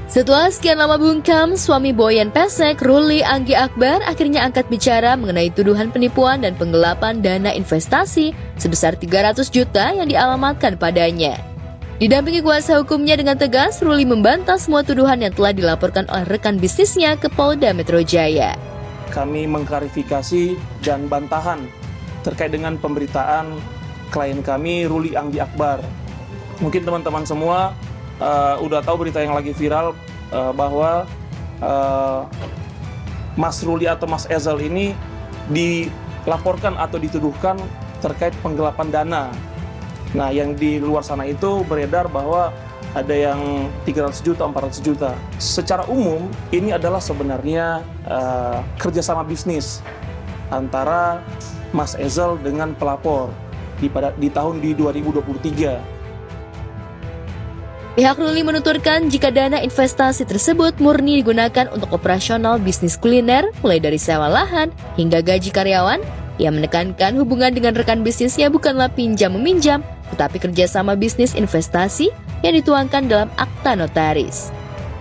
Setelah sekian lama bungkam, suami Boyan Pesek, Ruli Anggi Akbar, akhirnya angkat bicara mengenai tuduhan penipuan dan penggelapan dana investasi sebesar 300 juta yang dialamatkan padanya. Didampingi kuasa hukumnya dengan tegas, Ruli membantah semua tuduhan yang telah dilaporkan oleh rekan bisnisnya ke Polda Metro Jaya. Kami mengklarifikasi dan bantahan terkait dengan pemberitaan klien kami, Ruli Anggi Akbar. Mungkin teman-teman semua udah tahu berita yang lagi viral bahwa Mas Ruli atau Mas Ezal ini dilaporkan atau dituduhkan terkait penggelapan dana. Nah, yang di luar sana itu beredar bahwa ada yang 300 juta, 400 juta. Secara umum, ini adalah sebenarnya kerjasama bisnis antara Mas Ezal dengan pelapor di tahun 2023. Pihak Ruli menuturkan jika dana investasi tersebut murni digunakan untuk operasional bisnis kuliner, mulai dari sewa lahan hingga gaji karyawan. Ia menekankan hubungan dengan rekan bisnisnya bukanlah pinjam-meminjam, tetapi kerjasama bisnis investasi yang dituangkan dalam akta notaris.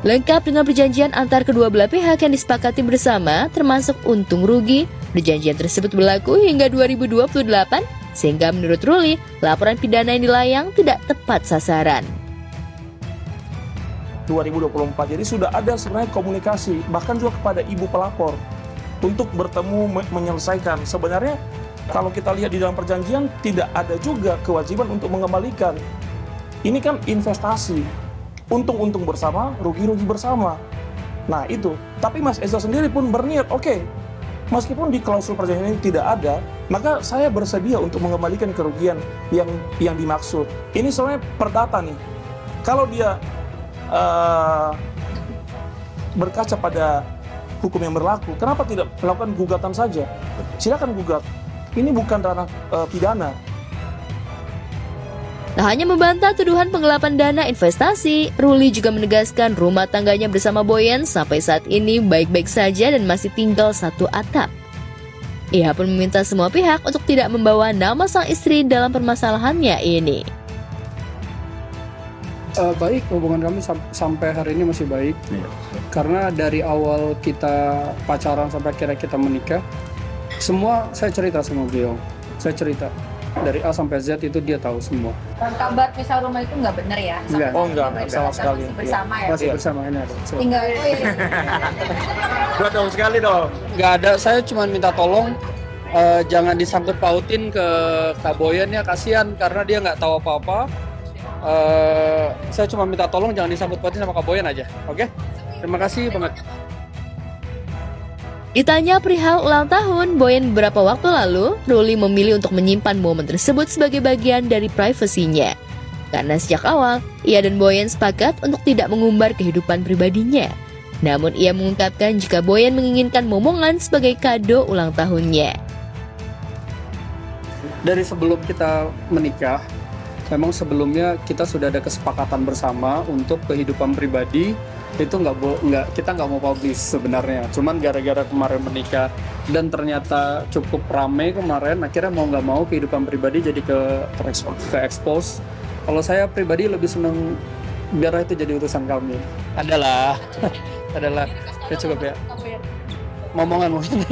Lengkap dengan perjanjian antar kedua belah pihak yang disepakati bersama, termasuk untung rugi. Perjanjian tersebut berlaku hingga 2028, sehingga menurut Ruli, laporan pidana yang dilayang tidak tepat sasaran. 2024, jadi sudah ada sebenarnya komunikasi, bahkan juga kepada ibu pelapor untuk bertemu menyelesaikan. Sebenarnya kalau kita lihat di dalam perjanjian tidak ada juga kewajiban untuk mengembalikan. Ini kan investasi, untung-untung bersama, rugi-rugi bersama. Nah itu, tapi Mas Ezal sendiri pun berniat, oke, meskipun di klausul perjanjian ini tidak ada, maka saya bersedia untuk mengembalikan kerugian yang dimaksud. Ini sebenarnya perdata nih, kalau dia berkaca pada hukum yang berlaku, kenapa tidak melakukan gugatan saja? Silakan gugat. Ini bukan ranah pidana. Tak hanya membantah tuduhan penggelapan dana investasi, Ruli juga menegaskan rumah tangganya bersama Boyan sampai saat ini baik-baik saja dan masih tinggal satu atap. Ia pun meminta semua pihak untuk tidak membawa nama sang istri dalam permasalahannya ini. Baik, hubungan kami sampai hari ini masih baik. Karena dari awal kita pacaran sampai akhirnya kita menikah, semua saya cerita sama beliau. Saya cerita dari A sampai Z itu dia tahu semua. Kabar pisah rumah itu nggak benar ya? Enggak. Oh enggak, sama sekali. Masih bersama ya? Masih bersama ini ada. Tinggal Dua tahun sekali dong. Nggak ada, saya cuma minta tolong jangan disangkut pautin ke Kak Boyan ya, kasihan karena dia nggak tahu apa-apa. Saya cuma minta tolong jangan disangkut pautin sama Kak Boyan aja, oke? Terima kasih banget. Ditanya perihal ulang tahun Boyan beberapa waktu lalu, Ruli memilih untuk menyimpan momen tersebut sebagai bagian dari privasinya. Karena sejak awal, ia dan Boyan sepakat untuk tidak mengumbar kehidupan pribadinya. Namun ia mengungkapkan jika Boyan menginginkan momongan sebagai kado ulang tahunnya. Dari sebelum kita menikah, memang sebelumnya kita sudah ada kesepakatan bersama untuk kehidupan pribadi itu kita nggak mau publish sebenarnya. Cuman gara-gara kemarin menikah dan ternyata cukup rame kemarin, akhirnya mau nggak mau kehidupan pribadi jadi ke expose. Kalau saya pribadi lebih seneng biar itu jadi urusan kami. Adalah ya cukup ya. Momongan mungkin.